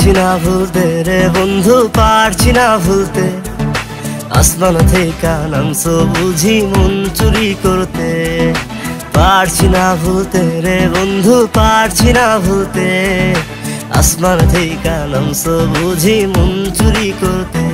পারছি না ভুলতে রে বন্ধু, পারছি না ভুলতে। আসমান থেকে নামছো বুঝি মন চুরি করতে। পারছি না ভুলতে রে বন্ধু, পারছি না ভুলতে। আসমান থেকে নামছো বুঝি মন চুরি করতে।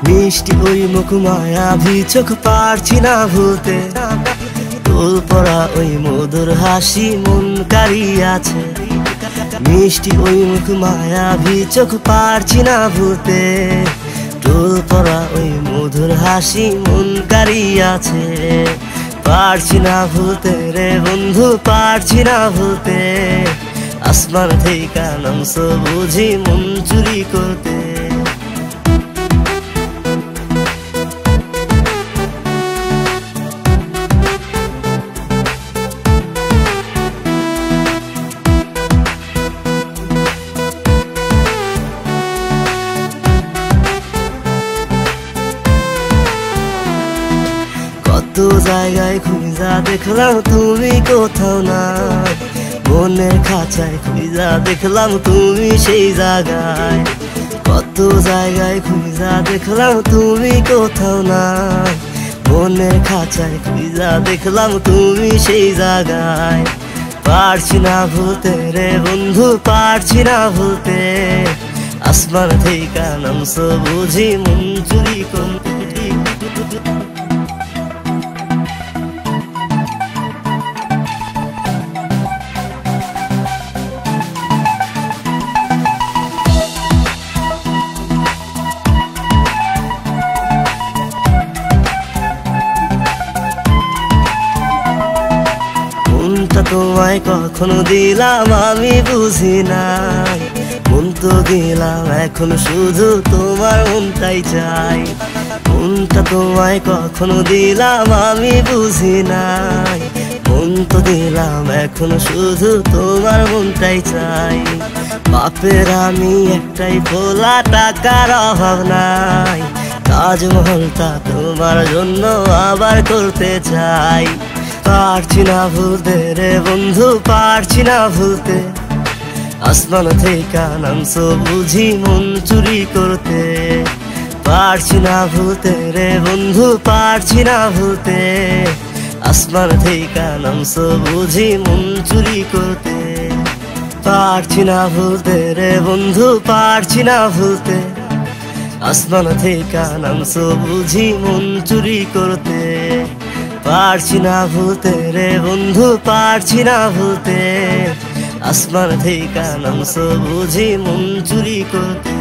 মিষ্টি ওই মুখ মায়াবী চোখ পারছি না ভুলতে। তোল পড়া ওই মধুর হাসি মন কাড়িয়াছে। মিষ্টি ওই মুখ মায়াবী চোখ পারছি না ভুলতে। তোল পড়া ওই মধুর হাসি মন কাড়িয়াছে। পারছি না ভুলতে রে বন্ধু, পারছি না ভুলতে। আসমান থেকে নামছো বুঝি মন চুরি করতে। কত জায়গায় খুঁজা দেখলাম তুমি কোথাও নাই। মনের খাঁচায় খুঁজা দেখলাম তুমি সেই জায়গায়। কত জায়গায় খুঁজা দেখলাম তুমি কোথাও নাই। মনের খাঁচায় খুঁজা দেখলাম তুমি সেই জায়গায়। পারছি না ভুলতে রে বন্ধু, পারছি না ভুলতে। আসমান থেকে নামছো বুঝি মন চুরি করতে। মনটা তোমায় কখনো দিলাম আমি বুঝি নাই। মন তো দিলাম এখন শুধু তোমার মনটাই চাই। মনটা তোমায় কখনো দিলাম আমি বুঝি নাই। মন তো দিলাম এখন শুধু তোমার মনটাই চাই। বাপের আমি একটাই ভোলা, টাকার অভাব নাই। তাজমহলটা তোমার জন্য আবার করতে চাই। পারছি না ভুলতে রে বন্ধু, পারছি না ভুলতে। আসমান থেকে নামছো বুঝি মন চুরি করতে। পারছি না ভুলতে রে বন্ধু, পারছি না ভুলতে। আসমান থেকে নামছো বুঝি মন চুরি করতে। পারছি না ভুলতে রে বন্ধু, পারছি না ভুলতে। আসমান থেকে নামছো বুঝি মন চুরি করতে। পারছি না ভুলতে রে বন্ধু, পারছি না ভুলতে। আসমান থেকে নামছো বুঝি মন চুরি করতে।